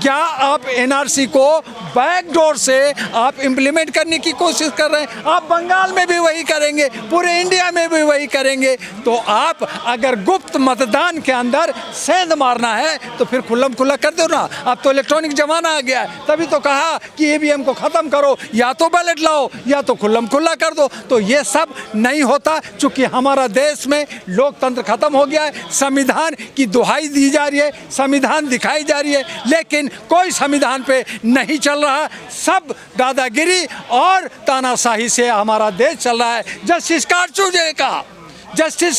क्या आप एनआरसी को बैकडोर से आप इम्प्लीमेंट करने की कोशिश कर रहे हैं? आप बंगाल में भी वही करेंगे, पूरे इंडिया में भी वही करेंगे। तो आप अगर गुप्त मतदान के अंदर सेंध मारना है तो फिर खुल्लम खुल्ला कर दो ना। अब तो इलेक्ट्रॉनिक जमाना आ गया है, तभी तो कहा कि ईवीएम को ख़त्म करो, या तो बैलेट लाओ या तो खुल्लम खुल्ला कर दो। तो ये सब नहीं होता, चूँकि हमारा देश में लोकतंत्र खत्म हो गया है। संविधान की दुहाई दी जा रही है, संविधान दिखाई जा रही है, लेकिन कोई संविधान पे नहीं चल रहा। सब दादागिरी और तानाशाही से हमारा देश चल रहा है। जस्टिस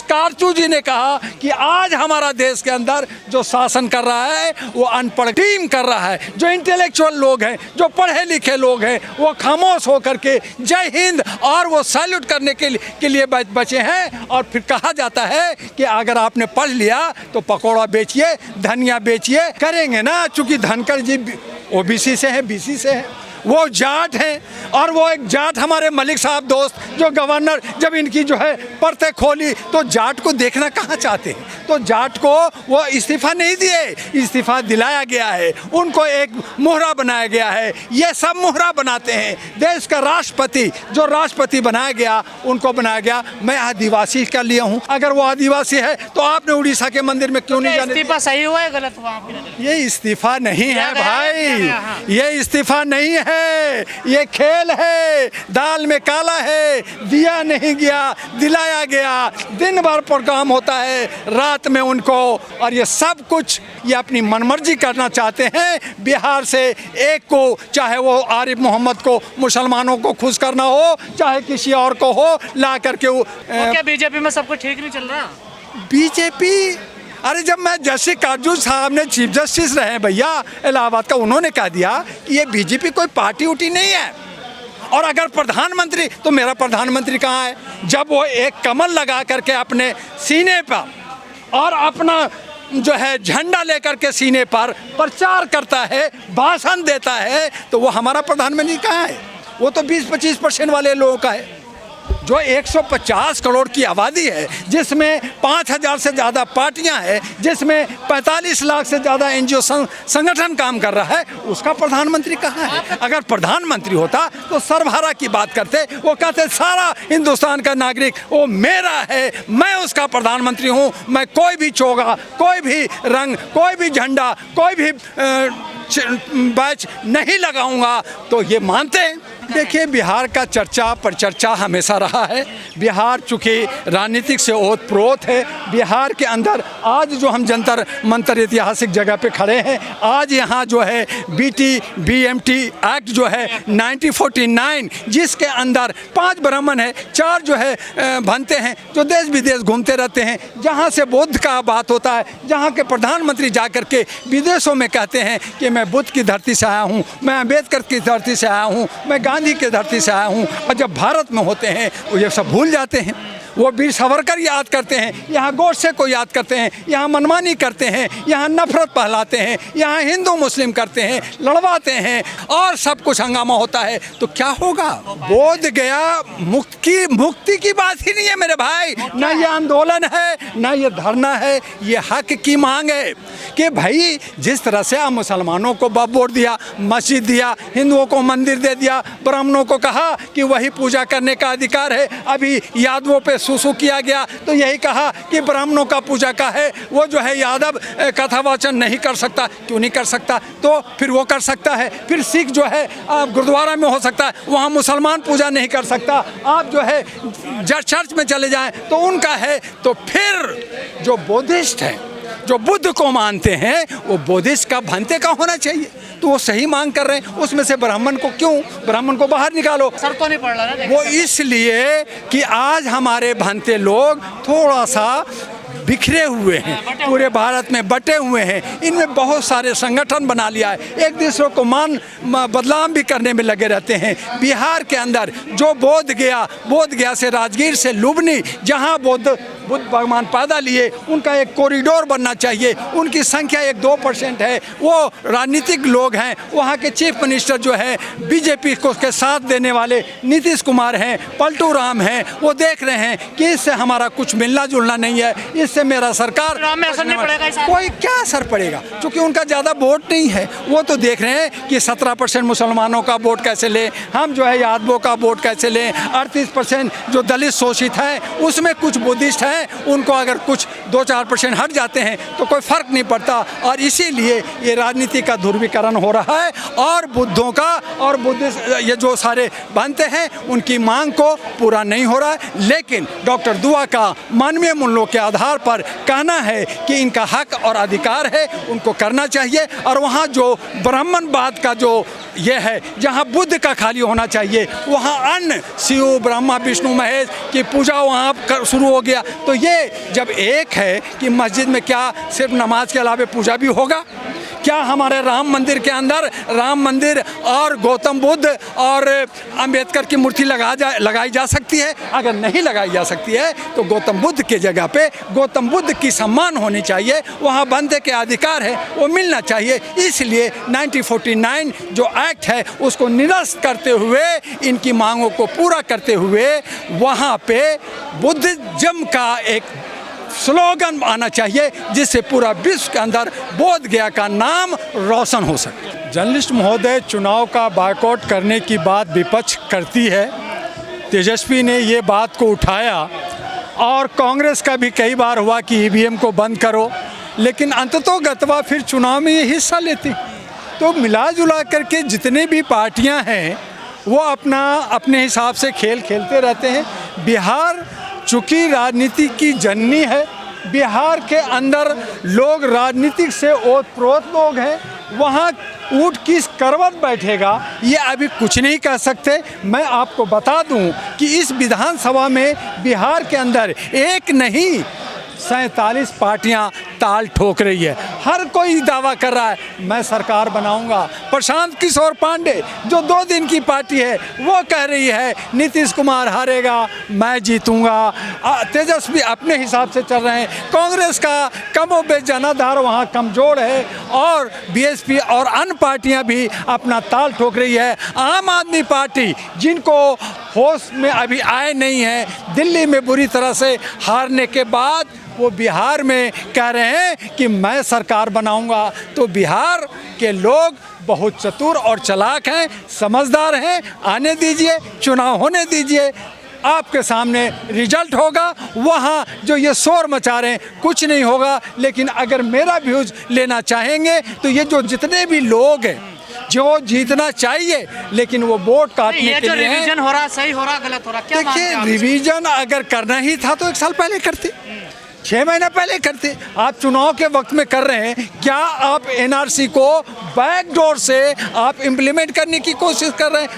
कारचू जी ने कहा कि आज हमारा देश के अंदर जो शासन कर रहा है वो अनपढ़ टीम कर रहा है। जो इंटेलेक्चुअल लोग हैं, जो पढ़े लिखे लोग हैं, वो खामोश होकर के जय हिंद और वो सैल्यूट करने के लिए बचे हैं। और फिर कहा जाता है कि अगर आपने पढ़ लिया तो पकौड़ा बेचिए, धनिया बेचिए। करेंगे ना, चूँकि धनखड़ जी ओबीसी से हैं, बीसी से हैं, वो जाट हैं। और वो एक जाट हमारे मलिक साहब दोस्त जो गवर्नर, जब इनकी जो है परतें खोली तो जाट को देखना कहाँ चाहते हैं? तो जाट को वो इस्तीफ़ा नहीं दिए, इस्तीफ़ा दिलाया गया है, उनको एक मोहरा बनाया गया है। ये सब मोहरा बनाते हैं। देश का राष्ट्रपति, जो राष्ट्रपति बनाया गया, उनको बनाया गया। मैं आदिवासी का लिया हूँ, अगर वो आदिवासी है तो आपने उड़ीसा के मंदिर में क्यों नहीं जाने? इस्तीफा सही हुआ है गलत हुआ? ये इस्तीफ़ा नहीं है भाई, ये इस्तीफ़ा नहीं है, ये खेल है। दाल में काला है, दिया नहीं गया, दिलाया गया। दिन भर प्रोग्राम होता है, रात में उनको, और ये सब कुछ ये अपनी मनमर्जी करना चाहते हैं। बिहार से एक को, चाहे वो आरिफ मोहम्मद को, मुसलमानों को खुश करना हो, चाहे किसी और को हो, ला करके क्या बीजेपी में सब कुछ ठीक नहीं चल रहा? बीजेपी, अरे जब मैं जस्टिस कारजू साहब ने चीफ जस्टिस रहे हैं भैया इलाहाबाद का, उन्होंने कह दिया कि ये बीजेपी कोई पार्टी उटी नहीं है। और अगर प्रधानमंत्री, तो मेरा प्रधानमंत्री कहाँ है? जब वो एक कमल लगा करके अपने सीने पर और अपना जो है झंडा लेकर के सीने पर प्रचार करता है, भाषण देता है, तो वो हमारा प्रधानमंत्री कहाँ है? वो तो 20-25% वाले लोगों का है। जो 150 करोड़ की आबादी है, जिसमें 5000 से ज़्यादा पार्टियां हैं, जिसमें 45 लाख से ज़्यादा एनजीओ संगठन काम कर रहा है, उसका प्रधानमंत्री कहाँ है? अगर प्रधानमंत्री होता तो सर्वहारा की बात करते, वो कहते सारा हिंदुस्तान का नागरिक वो मेरा है, मैं उसका प्रधानमंत्री हूँ, मैं कोई भी चोगा, कोई भी रंग, कोई भी झंडा, कोई भी बैच नहीं लगाऊंगा। तो ये मानते हैं। देखिए, बिहार का चर्चा परिचर्चा हमेशा रहा है। बिहार चूँकि राजनीतिक से ओतप्रोत है, बिहार के अंदर आज जो हम जंतर मंतर ऐतिहासिक जगह पे खड़े हैं, आज यहाँ जो है BMT एक्ट जो है 1949, जिसके अंदर 5 ब्राह्मण है, 4 जो है बनते हैं, जो देश विदेश घूमते रहते हैं, जहाँ से बुद्ध का बात होता है, जहाँ के प्रधानमंत्री जा कर के विदेशों में कहते हैं कि मैं बुद्ध की धरती से आया हूँ, मैं अम्बेडकर की धरती से आया हूँ, मैं गांधी की धरती से आया हूँ। और जब भारत में होते हैं वो ये सब भूल जाते हैं। वो वीर सावरकर याद करते हैं, यहाँ गोडसे को याद करते हैं, यहाँ मनमानी करते हैं, यहाँ नफरत फैलाते हैं, यहाँ हिंदू मुस्लिम करते हैं, लड़वाते हैं और सब कुछ हंगामा होता है। तो क्या होगा? बोध गया मुक्ति की बात ही नहीं है मेरे भाई। न ये आंदोलन है, न ये धरना है, ये हक की मांग है कि भाई जिस तरह से आप मुसलमानों को वोट दिया, मस्जिद दिया, हिंदुओं को मंदिर दे दिया, ब्राह्मणों को कहा कि वही पूजा करने का अधिकार है, अभी यादवों पे सुसु किया गया तो यही कहा कि ब्राह्मणों का पूजा का है, वो जो है यादव कथावाचन नहीं कर सकता। क्यों नहीं कर सकता? तो फिर वो कर सकता है। फिर सिख जो है गुरुद्वारा में हो सकता है, वहाँ मुसलमान पूजा नहीं कर सकता। आप जो है चर्च में चले जाएं तो उनका है। तो फिर जो बौद्धिस्ट है, जो बुद्ध को मानते हैं, वो बौद्धिस्ट का भंते का होना चाहिए। तो वो सही मांग कर रहे हैं। उसमें से ब्राह्मण को क्यों, ब्राह्मण को बाहर निकालो। सर तो नहीं पड़ रहा ना वो इसलिए कि आज हमारे भंते लोग थोड़ा सा बिखरे हुए हैं, पूरे भारत में बटे हुए हैं। इनमें बहुत सारे संगठन बना लिया है, एक दूसरे को बदनाम भी करने में लगे रहते हैं। बिहार के अंदर जो बोध गया से राजगीर से लुबनी, जहाँ बुद्ध भगवान पैदा लिए, उनका एक कॉरिडोर बनना चाहिए। उनकी संख्या 1-2% है, वो राजनीतिक लोग हैं। वहाँ के चीफ मिनिस्टर जो है बीजेपी को के साथ देने वाले नीतीश कुमार हैं, पलटू राम हैं, वो देख रहे हैं कि इससे हमारा कुछ मिलना जुलना नहीं है, इससे मेरा सरकार चुनाव में असर नहीं पड़ेगा इस आदमी? कोई क्या असर पड़ेगा, क्योंकि उनका ज़्यादा वोट नहीं है। वो तो देख रहे हैं कि 17% मुसलमानों का वोट कैसे लें, हम जो है यादवों का वोट कैसे लें, 38% जो दलित शोषित हैं उसमें कुछ बुद्धिस्ट हैं, उनको अगर कुछ 2-4% हट जाते हैं तो कोई फ़र्क नहीं पड़ता। और इसीलिए ये राजनीति का ध्रुवीकरण हो रहा है और बुद्धों का और बुद्धिस्ट ये जो सारे बनते हैं उनकी मांग को पूरा नहीं हो रहा है। लेकिन डॉक्टर दुआ का मानवीय मूल्यों के आधार पर कहना है कि इनका हक और अधिकार है, उनको करना चाहिए। और वहाँ जो ब्राह्मणवाद का जो ये है, जहाँ बुद्ध का खाली होना चाहिए, वहाँ अन्य शिव ब्रह्मा विष्णु महेश की पूजा वहाँ शुरू हो गया। तो ये जब एक है कि मस्जिद में क्या सिर्फ नमाज के अलावा पूजा भी होगा? क्या हमारे राम मंदिर के अंदर राम मंदिर और गौतम बुद्ध और अंबेडकर की मूर्ति लगाई जा सकती है? अगर नहीं लगाई जा सकती है तो गौतम बुद्ध की जगह पे गौतम बुद्ध की सम्मान होनी चाहिए, वहाँ बंदे के अधिकार है वो मिलना चाहिए। इसलिए 1949 जो एक्ट है उसको निरस्त करते हुए, इनकी मांगों को पूरा करते हुए वहाँ पे बुद्धिज्म का एक स्लोगन आना चाहिए जिससे पूरा विश्व के अंदर बोध गया का नाम रोशन हो सके। जर्नलिस्ट महोदय, चुनाव का बायकॉट करने की बात विपक्ष करती है। तेजस्वी ने ये बात को उठाया और कांग्रेस का भी कई बार हुआ कि ईवीएम को बंद करो, लेकिन अंततोगत्वा फिर चुनाव में ये हिस्सा लेती। तो मिला जुला करके जितने भी पार्टियां हैं वो अपने हिसाब से खेल खेलते रहते हैं। बिहार चूँकि राजनीति की जननी है, बिहार के अंदर लोग राजनीतिक से ओतप्रोत लोग हैं, वहाँ ऊँट किस करवट बैठेगा ये अभी कुछ नहीं कह सकते। मैं आपको बता दूं कि इस विधानसभा में बिहार के अंदर एक नहीं 47 पार्टियां ताल ठोक रही है। हर कोई दावा कर रहा है मैं सरकार बनाऊंगा। प्रशांत किशोर पांडे जो 2 दिन की पार्टी है वो कह रही है नीतीश कुमार हारेगा, मैं जीतूंगा। तेजस्वी अपने हिसाब से चल रहे हैं। कांग्रेस का कमोबेश जनाधार वहाँ कमज़ोर है और बीएसपी और अन्य पार्टियां भी अपना ताल ठोक रही है। आम आदमी पार्टी जिनको होश में अभी आए नहीं है, दिल्ली में बुरी तरह से हारने के बाद वो बिहार में कह रहे हैं कि मैं सरकार बनाऊंगा। तो बिहार के लोग बहुत चतुर और चालाक हैं, समझदार हैं। आने दीजिए, चुनाव होने दीजिए, आपके सामने रिजल्ट होगा। वहाँ जो ये शोर मचा रहे हैं कुछ नहीं होगा। लेकिन अगर मेरा व्यूज़ लेना चाहेंगे तो ये जो जितने भी लोग हैं जो जीतना चाहिए लेकिन वो वोट काटने ये के जो लिए रिवीजन हो रहा, सही हो रहा, गलत हो रहा, क्या मानते हैं देखिए, आप? रिवीजन अगर करना ही था तो 1 साल पहले करते, 6 महीने पहले करते। आप चुनाव के वक्त में कर रहे हैं। क्या आप एनआरसी को बैकडोर से आप इम्प्लीमेंट करने की कोशिश कर रहे हैं?